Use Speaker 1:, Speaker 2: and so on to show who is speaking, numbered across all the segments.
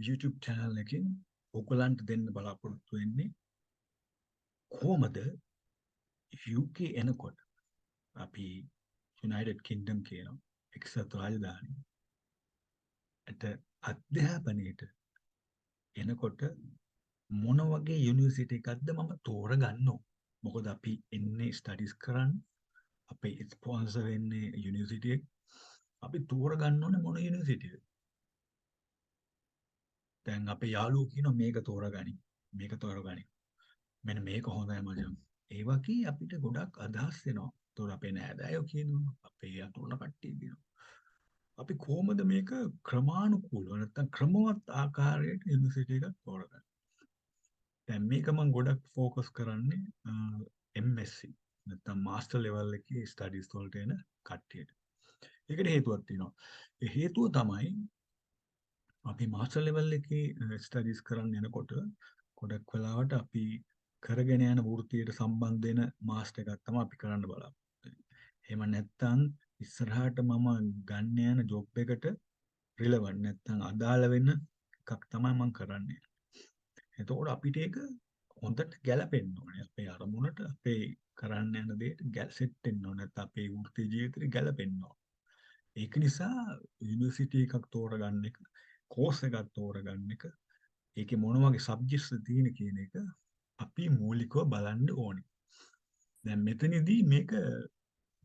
Speaker 1: YouTube channel එකෙන් ඔයගලන්ට දෙන්න බලාපොරොත්තු වෙන්නේ කොහොමද UK එනකොට අපි United Kingdom කියනවා එක්සත් රාජධානියට අධ්‍යාපනයට එනකොට මොන වගේ යුනිවර්සිටි එකක්ද මම තෝරගන්න ඕන. මොකද අපි එන්නේ ස්ටඩිස් කරන්න අපේ ස්පොන්සර් වෙන්නේ යුනිවර්සිටි එක. අපි තෝරගන්න ඕනේ මොන යුනිවර්සිටිද. දැන් අපේ යාළුවෝ කියනවා මේක තෝරගනි. මේක තෝරගනි. මෙන්න මේක හොඳයි මචං. ඒ වගේ අපිට ගොඩක් අදහස් එනවා. ඒතකොට අපේ නෑදෑයෝ කියනවා, අපේ අතුරුණ කට්ටිය කියනවා. අපි කොහොමද මේක ක්‍රමානුකූලව නැත්නම් ක්‍රමවත් ආකාරයට යුනිවර්සිටි එකක් තෝරගන්නේ? දැන් මේක මම ගොඩක් ફોකස් කරන්නේ MSc නැත්නම් මාස්ටර් ලෙවල් එකේ ස්ටඩීස් වලට එන කට්ටියට. ඒකට හේතුවක් තියෙනවා. ඒ හේතුව තමයි අපි මාස්ටර් ලෙවල් එකේ ස්ටඩීස් කරන්න යනකොට ගොඩක් වෙලාවට අපි කරගෙන යන වෘත්තියට සම්බන්ධ වෙන මාස්ටර් එකක් තමයි අපි කරන්න බලාපොරොත්තු වෙන්නේ. එහෙම නැත්නම් ඉස්සරහට මම ගන්න යන ජොබ් එකට රිලෙවන්ට් නැත්නම් අදාළ වෙන එකක් තමයි මම කරන්නේ. එතකොට අපිට ඒක හොඳට ගැලපෙන්න ඕනේ. අපේ අරමුණට අපේ කරන්න යන දෙයට සෙට් වෙන්න ඕනේ. නැත්නම් අපේ වෘත්ති ජීවිතේට ගැලපෙන්න ඕනේ. ඒක නිසා යුනිවර්සිටි එකක් තෝරගන්න එක, කෝස් එකක් තෝරගන්න එක, ඒකේ මොන වගේ සබ්ජෙක්ට්ස් තියෙන කියන එක අපි මූලිකව බලන්න ඕනේ. දැන් මෙතනදී මේක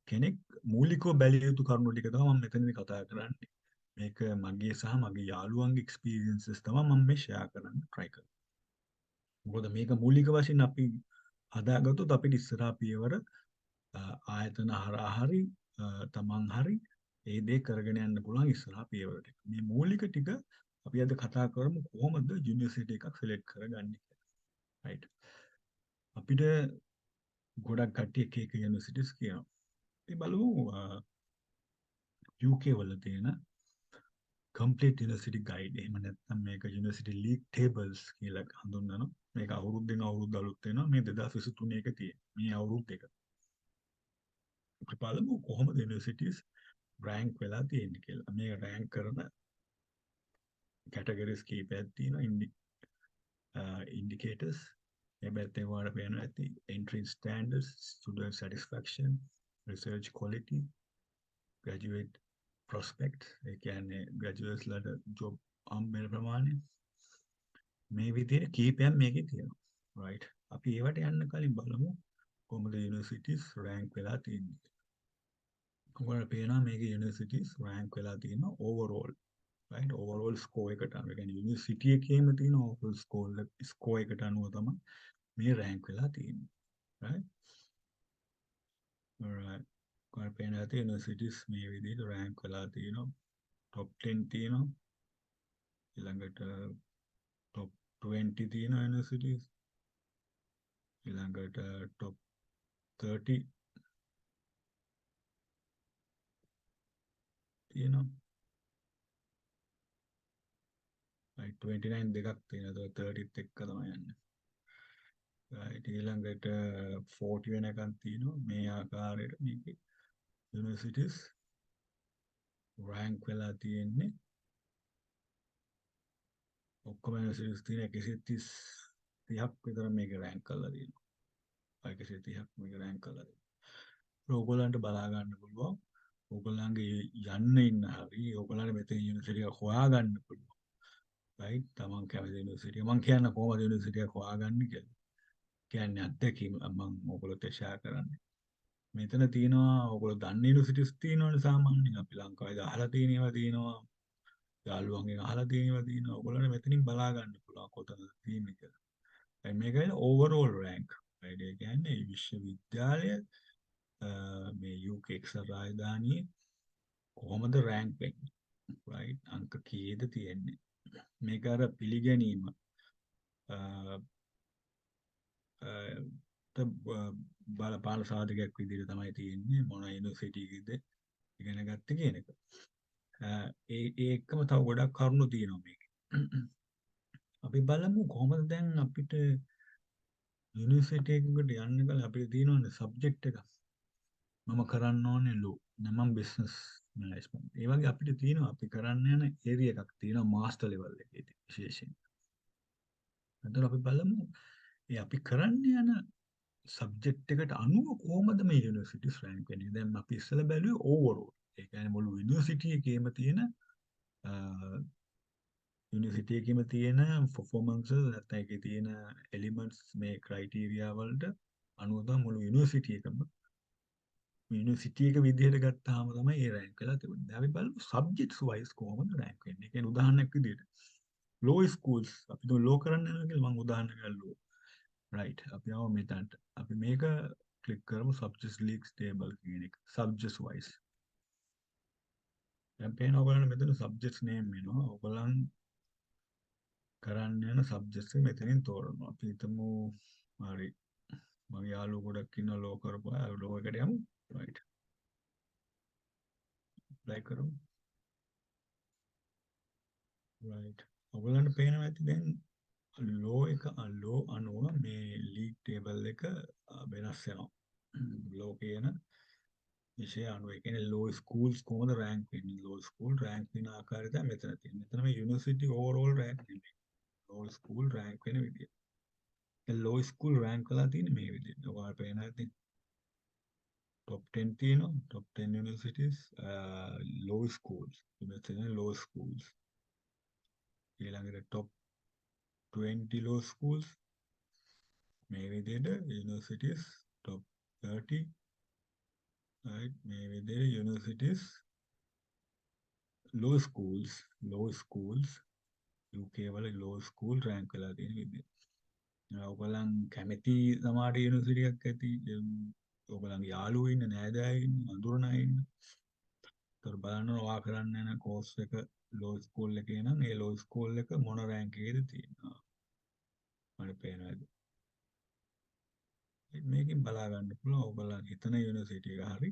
Speaker 1: කෙනෙක් මූලිකව බැලිය යුතු කරුණු ටික තමයි මම මෙතනදී කතා කරන්නේ. මේක මගේ සහ මගේ යාළුවන්ගේ එක්ස්පීරියන්සස් තමයි මම මේ ෂෙයා කරන්න try කරන්නේ. මොකද මේක මූලික වශයෙන් අපි හදාගත්තොත් අපිට ඉස්සරහා පියවර ආයතන හරහා හරි තමන් හරි ඒ දේ කරගෙන යන්න පුළුවන් ඉස්සරහා පියවරට. මේ මූලික ටික අපි අද කතා කරමු කොහොමද යුනිවර්සිටි එකක් සිලෙක්ට් කරගන්නේ කියලා. රයිට්. අපිට ගොඩක් කට්ටිය එක එක යුනිවර්සිටිස් කියනවා. අපි බලමු UK වල තියෙන complete university guide. එහෙම නැත්නම් මේක university league tables කියලා හඳුන්වනවා. මේක අවුරුද්දෙන් අවුරුද්ද අලුත් වෙනවා. මේ 2023 එක තියෙන. මේ අවුරුද්ද එක. අපි බලමු කොහොමද universities rank වෙලා තියෙන්නේ කියලා. මේක rank කරන categories කීපයක් තියෙනවා. Indicators. මේ පැත්තේ ඔයාලට පේනවා ඇති entry standards, student satisfaction, research quality, graduate prospect, ඒ කියන්නේ graduates ලට job හම්බෙන ප්‍රමාණය. මේ විදිහට කීපයක් මේකේ තියෙනවා. right. අපි ඒවට යන්න කලින් බලමු කොහොමද universities rank වෙලා තියෙන්නේ. ඔයාලට පේනවා මේකේ universities rank වෙලා තියෙනවා overall. right. overall score එකට අනුව. ඒ කියන්නේ university එකේම තියෙන overall score එකට අනුව තමයි මේ rank වෙලා තියෙන්නේ. right. alright. ඔයාලට පේනවා ඇති universities මේ විදිහට rank වෙලා තියෙනවා. top 10 තියෙනවා. ඊළඟට top 20 තියෙනවා universities. ඊළඟට top 30 තියෙනවා. 29 දෙකක් තියෙනවා. 30ත් එක්ක තමයි යන්නේ. ඊළඟට 40 වෙනකන් තියෙනවා. මේ ආකාරයට මේකේ universities rank වෙලා තියෙන්නේ. ඔක්කොම universities තියෙන 130ක් විතර මේක rank කරලා තියෙනවා. 130ක් මේක rank කරලා තියෙනවා. ඕගොල්ලන්ට බලා ගන්න පුළුවන්. ඕගොල්ලන්ගේ යන්න ඉන්න හරි ඕගොල්ලන්ට මෙතන යුනිවර්සිටි එක හොයාගන්න පුළුවන්. right. තමන් කැමති යුනිවර්සිටි. මම කියන්න කොහොමද යුනිවර්සිටි එක හොයාගන්නේ කියලා. කියන්නේ අත්දැකීම මම ඕගොල්ලොත් ෂෙයා කරන්නේ. මෙතන තියෙනවා ඕගොල්ලෝ දන්න යුනිවර්සිටිස් තියෙනවනේ සාමාන්‍යයෙන් අපි ලංකාවේ අහලා තියෙන ඒවා තියෙනවා. යාළුවන්ගෙන් අහලා තියෙන ඒවා තියෙනවා. ඕගොල්ලන්ට මෙතනින් බලා ගන්න පුළුවන් කොතනද තියෙන්නේ කියලා. මේක වෙන overall rank. right. ඒ කියන්නේ විශ්වවිද්‍යාලය මේ UK එක්සත් රාජධානියේ කොහොමද rank වෙන්නේ? right. අංක කීයද තියෙන්නේ? මේක අර පිළිගැනීම බලපාන සාධකයක් විදිහට තමයි තියෙන්නේ. මොන යුනිවර්සිටි එකේද ඉගෙන ගත්තේ කියන එක. ඒකම තව ගොඩක් කරුණු තියෙනවා මේකේ. අපි බලමු කොහොමද දැන් අපිට යුනිවර්සිටි එකකට යන්න කල අපිට තියෙනවනේ සබ්ජෙක්ට් එක. මම කරන්න ඕනේ ලෝ. මම බිස්නස් මැනේජ්මන්ට්. ඒ වගේ අපිට තියෙනවා අපි කරන්න යන ඒරියා එකක් තියෙනවා මාස්ටර් ලෙවල් එකේදී විශේෂයෙන්. එතකොට අපි බලමු ඒ අපි කරන්න යන සබ්ජෙක්ට් එකට අනුව කොහොමද මේ යුනිවර්සිටිස් රැන්ක් වෙන්නේ. දැන් අපි ඉස්සෙල්ලා බැලුවේ ඕවරෝල්. ඒ කියන්නේ මුළු යුනිවර්සිටි එකේම තියෙන යුනිවර්සිටි එකේම තියෙන performances නැත්නම් ඒකේ තියෙන elements මේ criteria වලට අනුව තමයි මුළු යුනිවර්සිටි එකම යුනිවර්සිටි එක විදිහට ගත්තාම තමයි ඒ රැන්ක් වෙලා තිබුණේ. දැන් අපි බලමු සබ්ජෙක්ට්ස් වයිස් කොහොමද රැන්ක් වෙන්නේ. ඒ කියන්නේ උදාහරණයක් විදිහට ලෝ ස්කූල්ස් අපි તો ලෝ කරන්න යනවා කියලා මම උදාහරණයක් ලෝ රයිට් අපි ආව මෙතනට අපි මේක ක්ලික් කරමු සබ්ජෙක්ට්ස් ලීග්ස් ටේබල් කියන එක සබ්ජෙක්ට්ස් වයිස් දැන් පේනවා ඔයගොල්ලන්ට මෙතන සබ්ජෙක්ට්ස් නේම් වෙනවා ඔයගොල්ලන් කරන්න යන සබ්ජෙක්ට්ස් එක මෙතනින් තෝරනවා අපි හිතමු හරි මගේ යාළුවෝ ගොඩක් ඉන්න ලෝ කරපුවා ලෝ එකට යමු රයිට් ප්ලේ කරමු රයිට් ඔයගොල්ලන්ට පේනවා ඇති දැන් ලෝ එක ලෝ අනුව මේ ලීග් ටේබල් එක වෙනස් වෙනවා ලෝ කියන විෂය අනුව ඒ කියන්නේ ලෝ ස්කූල්ස් කොහොමද රැන්ක් වෙන්නේ ලෝ ස්කූල් රැන්ක් වෙන ආකාරය තමයි මෙතන තියෙන්නේ මෙතන මේ යුනිවර්සිටි ඕවර්ऑल රැන්ක් වෙන්නේ ලෝ ස්කූල් රැන්ක් වෙන විදිය ඒ ලෝ ස්කූල් රැන්ක් වෙලා තියෙන්නේ මේ විදිහට ඔයාලට පේනවා ඇති top 10 තියෙනවා top 10 universities low schools මෙතන low schools ඊළඟට top 20 low schools මේ විදිහට universities top 30 right මේ විදිහට universities low schools UK වල low school rank වෙලා තියෙන විදිහ. ඔයගොල්ලන් කැමති සමහර යුනිවර්සිටි එකක් ඇති. ඔයගොල්ලන්ගේ යාළුවෝ ඉන්න නෑදෑයෝ ඉන්න අඳුරන අය ඉන්න. ඒතර බලන්න ඔයා කරන්න යන කෝස් එක low school එකේ නම් ඒ low school එක මොන rank එකේද තියෙනවා. මට පේනවාද? මේකෙන් බලා ගන්න පුළුවන් ඔයගොල්ලන් හිතන යුනිවර්සිටි එක හරි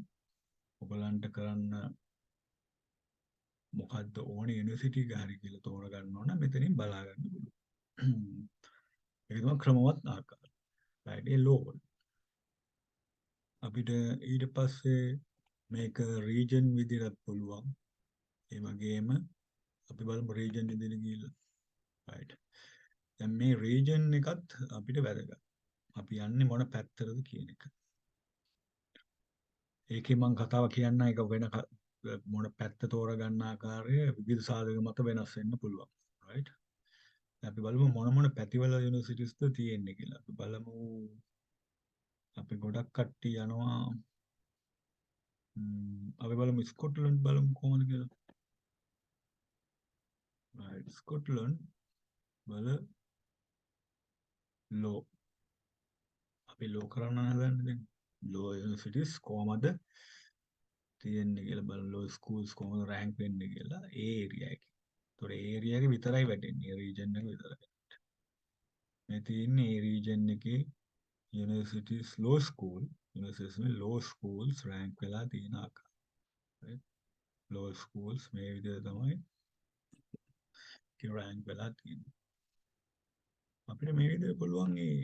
Speaker 1: ඔයගොල්ලන්ට කරන්න මොකද්ද ඕනේ යුනිවර්සිටි එක හරි කියලා තෝරගන්න ඕන මෙතනින් බලා ගන්න පුළුවන්. ඒක තමයි ක්‍රමවත් ආකාරය. right ඒ ලෝ අපිට ඊට පස්සේ මේක region විදිහට පුළුවන්. ඒ වගේම අපි බලමු region විදිහට ගිහිල්ලා. right දැන් මේ region එකත් අපිට වැදගත්. අපි යන්නේ මොන පැත්තටද කියන එක. ඒකේ මම කතාව කියන්න ඒක වෙන මොන පැත්ත තෝරගන්න ආකාරය විවිධ සාධක මත වෙනස් වෙන්න පුළුවන්. right අපි බලමු මොන පැතිවල යුනිවර්සිටිස්ද තියෙන්නේ කියලා. අපි බලමු අපි ගොඩක් කට්ටිය යනවා අපි බලමු ස්කොට්ලන්ඩ් බලමු කොහොමද කියලා. right ස්කොට්ලන්ඩ් වල ලෝ අපි ලෝ කරන්න හදන්නේ දැන් ලෝ යුනිවර්සිටිස් කොහොමද තියෙන්නේ කියලා බලමු ලෝ ස්කූල්ස් කොහොමද රැන්ක් වෙන්නේ කියලා ඒ ඒරියා එකේ. ඒතොර ඒ ඒරියා එකේ විතරයි වැටෙන්නේ. ඒ රීජන් එක විතරයි. මේ තියෙන්නේ ඒ රීජන් එකේ universities low school universities में low schools rank වෙලා තියෙන ආකාරය right low schools මේ විදිහට තමයි rank වෙලා තියෙන්නේ අපිට මේ විදිහට පුළුවන් ඒ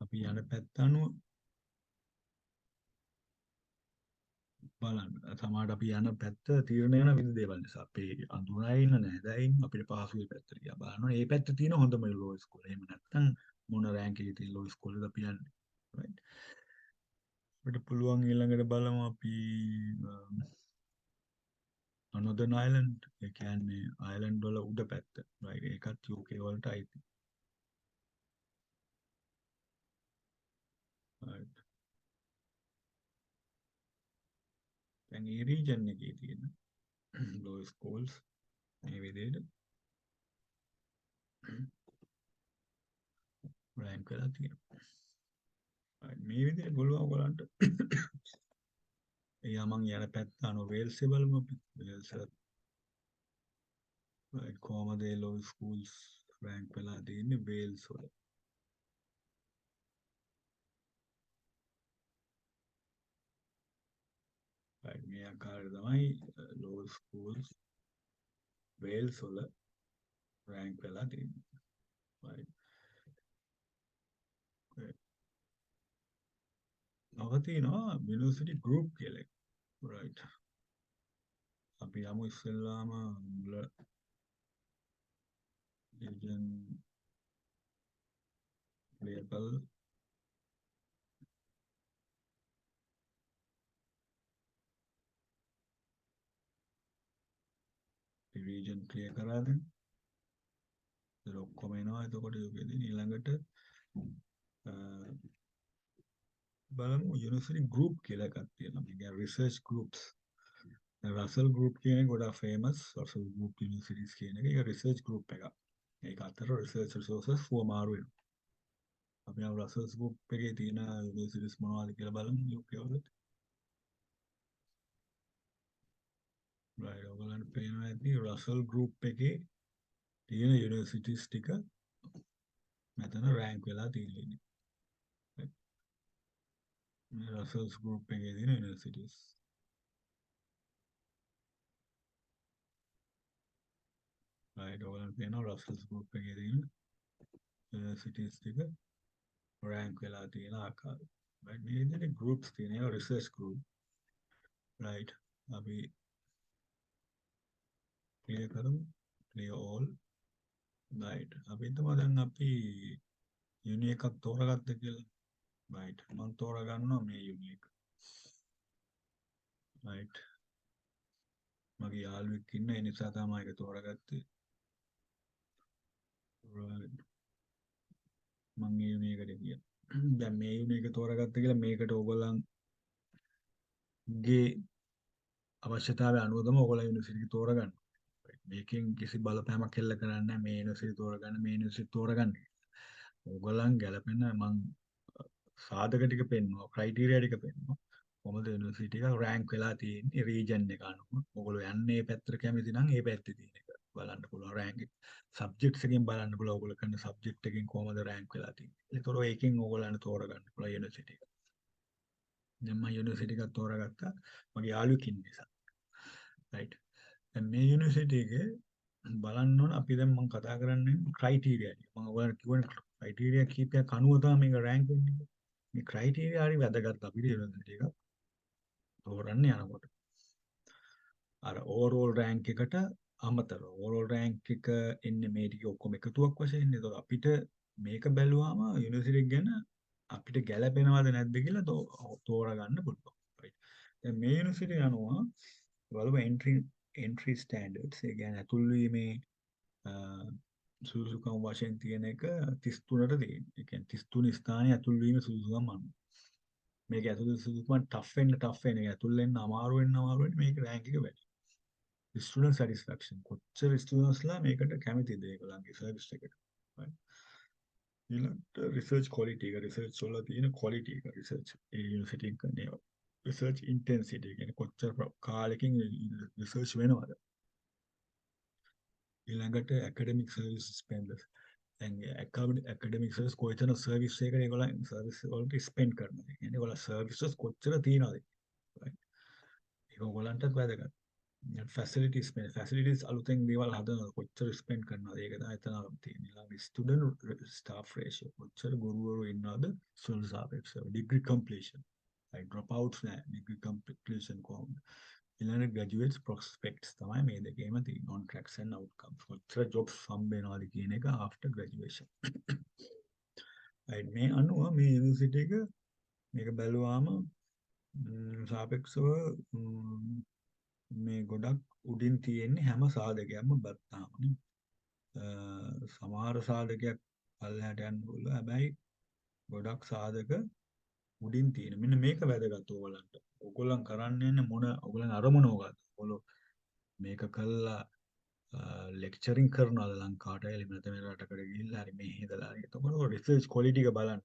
Speaker 1: අපි යන පැත්ත අනුව බලන්න සමහරට අපි යන පැත්ත තීරණය වෙන විවිධ දේවල් නිසා අපේ අඳුරයි ඉන්න නෑදෑයින් අපිට පහසුයි පැත්තට ගියා බලන්න ඒ පැත්ත තියෙන හොඳම ලෝ ස්කූල් එහෙම නැත්නම් මොන රැන්ක් එකේ තියෙන ලෝ ස්කූල් එකද අපි යන්නේ right අපිට පුළුවන් ඊළඟට බලමු අපි Northern Ireland ඒ කියන්නේ අයර්ලන්ඩ් වල උඩ පැත්ත right ඒකත් UK වලට අයිති right දැන් මේ region එකේ තියෙන low schools මේ විදිහට rank කරලා තියෙනවා right මේ විදිහට බලුවා ඔයගලන්ට එයා මං යන පැත්ත අනුව වේල්ස් එක බලමු අපි වේල්ස් වල right කොහමද ඒ low schools rank වෙලා තියෙන්නේ වේල්ස් වල right මේ ආකාරයට තමයි low schools වේල්ස් වල rank වෙලා තියෙන්නේ right ඔක තියෙනවා යුනිවර්සිටි ගෲප් කියලා එකක්. right. අපි යමු ඉස්සෙල්ලාම මුල region clear කරලා region clear කරලා දෙන්න. ඒක ඔක්කොම එනවා. එතකොට යෝගෙදී ඊළඟට බලමු යුනිවර්සිටි ගෲප් කියලා එකක් තියෙනවා. මේ කියන්නේ රිසර්ච් ගෲප්ස්. රසල් ගෲප් කියන එක ගොඩාක් ෆේමස්. රසල් ගෲප් යුනිවර්සිටිස් කියන එක රිසර්ච් ගෲප් එකක්. ඒක අතර රිසර්ච් රිසෝසස් මාරු වෙනවා. අපි අර රසල්ස් ගෲප් එකේ තියෙන යුනිවර්සිටිස් මොනවද කියලා බලමු UK වල. right ඔයගලන්ට පේනවා ඇති රසල් ගෲප් එකේ තියෙන යුනිවර්සිටිස් ටික මෙතන රෑන්ක් වෙලා තියෙන්නේ. මේ රසල්ස් ගෲප් එකේ තියෙන යුනිවර්සිටිස්. right ඔයගලන්ට පේනවා රසල්ස් ගෲප් එකේ තියෙන යුනිවර්සිටිස් ටික රෑන්ක් වෙලා තියෙන ආකාරය. right මේ විදිහට groups තියෙනවා රිසර්ච් group. right අපි clear කරමු. clear all. right අපි හිතමු දැන් අපි යුනි එකක් තෝරගත්ත කියලා. right මම තෝරගන්නවා මේ යුනි එක. right මගේ යාළුවෙක් ඉන්න ඒ නිසා තමයි ඒක තෝරගත්තේ. right මම මේ යුනි එකට ගියා. දැන් මේ යුනි එක තෝරගත්ත කියලා මේකට ඕගොල්ලන්ගේ අවශ්‍යතාවය අනුව තමයි ඕගොල්ලෝ යුනිවර්සිටි එක තෝරගන්නේ. මේකෙන් කිසි බලපෑමක් එල්ල කරන්නේ නැහැ මේ යුනිවර්සිටි තෝරගන්න මේ යුනිවර්සිටි තෝරගන්න. ඕගොල්ලන් ගැලපෙන මං සාධක ටික පෙන්වනවා ක්‍රයිටීරියා ටික පෙන්වනවා. කොහොමද යුනිවර්සිටි එක රෑන්ක් වෙලා තියෙන්නේ රීජන් එක අනුව. ඕගොල්ලෝ යන්නේ පැත්තට කැමති නම් ඒ පැත්තේ තියෙන එක බලන්න පුළුවන් රෑන්ක් එක. සබ්ජෙක්ට්ස් එකෙන් බලන්න පුළුවන් ඕගොල්ලෝ කරන සබ්ජෙක්ට් එකෙන් කොහොමද රෑන්ක් වෙලා තියෙන්නේ. ඒතකොට ඒකෙන් ඕගොල්ලන්ට තෝරගන්න පුළුවන් යුනිවර්සිටි එක. දැන් මම යුනිවර්සිටි එකක් තෝරගත්තා මගේ යාළුවෙක් ඉන්න නිසා. right දැන් මේ යුනිවර්සිටි එකේ බලන්න ඕන අපි දැන් මම කතා කරන්නේ ක්‍රයිටීරියා ටික. මම ඔයාලට කිව්වනේ ක්‍රයිටීරියා කීපයක් අනුව තමයි මේක රෑන්ක් වෙන්නේ. මේ ක්‍රයිටීරියා හරි වැදගත් අපිට යුනිවර්සිටි එක තෝරන්න යනකොට. අර ඕවරෝල් රෑන්ක් එකට අමතරව ඕවරෝල් රෑන්ක් එක එන්නේ මේ ටික ඔක්කොම එකතුවක් වශයෙන්. ඒතකොට අපිට මේක බැලුවාම යුනිවර්සිටි එක ගැන අපිට ගැළපෙනවද නැද්ද කියලා තෝරගන්න පුළුවන්. right දැන් මේ යුනිවර්සිටි අනුව බලමු entry standards ඒ කියන්නේ ඇතුල්වීමේ සුදුසුකම් වශයෙන් තියෙන එක 33ට තියෙනවා. ඒ කියන්නේ 33 ස්ථානයේ ඇතුල්වීම සුදුසුකම් අනුව. මේක ඇතුළේ සුදුසුකම් ටෆ් වෙන්න ඇතුල් වෙන්න අමාරු වෙන්න මේක රෑන්ක් එක වැඩි. ස්ටුඩන්ට් සැටිස්ෆැක්ෂන් කොච්චර ස්ටුඩන්ට්ස්ලා මේකට කැමතිද ඒගොල්ලන්ගේ සර්විස් එකට. right ඊළඟට රිසර්ච් ක්වොලිටි එක රිසර්ච් වල තියෙන ක්වොලිටි එක රිසර්ච් ඒ යුනිවර්සිටි එක කරන ඒවා. රිසර්ච් ඉන්ටෙන්සිටි කියන්නේ කොච්චර කාලෙකින් රිසර්ච් වෙනවද. ඊළඟට ඇකඩමික් සර්විස් ස්පෙන්ඩර්ස් දැන් ඇකඩමික් සර්විස් කොච්චර සර්විස් එකකට ඒගොල්ලන් සර්විස් වලට ස්පෙන්ඩ් කරනවද. ඒ කියන්නේ ඒගොල්ලන් සර්විසස් කොච්චර තියනවද. right ඒක ඕගොල්ලන්ටත් වැදගත්. ෆැසිලිටිස් අලුතෙන් දේවල් හදනවද කොච්චර ස්පෙන්ඩ් කරනවද ඒක තමයි එතන තියෙන්නේ. ඊළඟ ස්ටුඩන්ට් ස්ටාෆ් රේෂියෝ කොච්චර ගුරුවරු ඉන්නවද ස්ටුඩන්ට් සාපේක්ෂව. ඩිග්‍රී කම්ප්ලීෂන් ඩ්‍රොප් අවුට්ස් නෑ. ඩිග්‍රී කම්ප්ලීෂන් කොහොමද. ඊළඟ ග්‍රැජුවේට්ස් ප්‍රොස්පෙක්ට්ස් තමයි මේ දෙකේම තියෙන කොන්ට්‍රැක්ට්ස් ඇන්ඩ් අවුට්කම්ස්. කොච්චර ජොබ්ස් හම්බ වෙනවද කියන එක ආෆ්ටර් ග්‍රැජුවේෂන්. right මේ අනුව මේ යුනිවර්සිටි එක මේක බැලුවාම සාපේක්ෂව මේ ගොඩක් උඩින් තියෙන්නේ හැම සාධකයක්ම බත්තාම නේ. සමහර සාධකයක් පල්ලෙහාට යන්න පුළුවන්. හැබැයි ගොඩක් සාධක උඩින් තියෙන. මෙන්න මේක වැදගත් ඕගොල්ලන්ට. ඕගොල්ලන් කරන්නේ මොන ඕගොල්ලන් අරමුණ මොකක්ද? ඕගොල්ලෝ මේක කළා ලෙක්චරින් කරනවාද ලංකාවට එහෙම නැත්නම් වෙන රටකට ගිහිල්ලා හරි මේ හිඳලා හරි. එතකොට රිසර්ච් ක්වොලිටි එක බලන්න.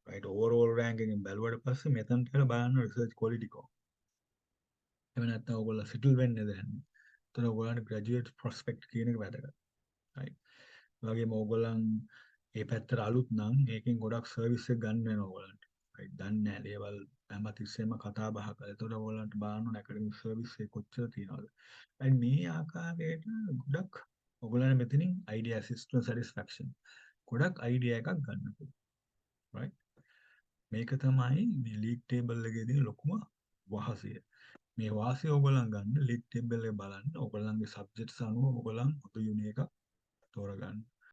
Speaker 1: right overall ranking එකෙන් බැලුවට පස්සේ මෙතනට බලන්න රිසර්ච් ක්වොලිටි කොහොමද. එහෙම නැත්නම් ඕගොල්ලෝ සිටල් වෙන්නේ දැන්. එතන ඕගොල්ලන්ට ග්‍රැජුවේට් ප්‍රොස්පෙක්ට් කියන එක වැදගත්. right ඒ වගේම ඕගොල්ලන් මේ පැත්තට අලුත් නම් ඒකෙන් ගොඩක් සර්විස් එක ගන්න වෙනවා ඕගොල්ලන්ට. right දන්නේ නැහැ දේවල් හැමතිස්සෙම කතා බහ කරලා. එතකොට ඕගොල්ලන්ට බලන්න ඕන ඇකඩමික් සර්විස් එක කොච්චර තියෙනවද. right මේ ආකාරයට ගොඩක් ඕගොල්ලන් මෙතනින් අයිඩියා සිස්ටම් සැටිස්ෆැක්ෂන් ගොඩක් අයිඩියා එකක් ගන්න පුළුවන්. right මේක තමයි මේ ලීග් ටේබල් එකේ තියෙන ලොකුම වහසය. මේ වාසිය ඔයගොල්ලන් ගන්න ලීග් ටේබල් එක බලන්න. ඔයගොල්ලන්ගේ සබ්ජෙක්ට්ස් අනුව ඔයගොල්ලන් පොදු යුනි එකක් තෝරගන්න.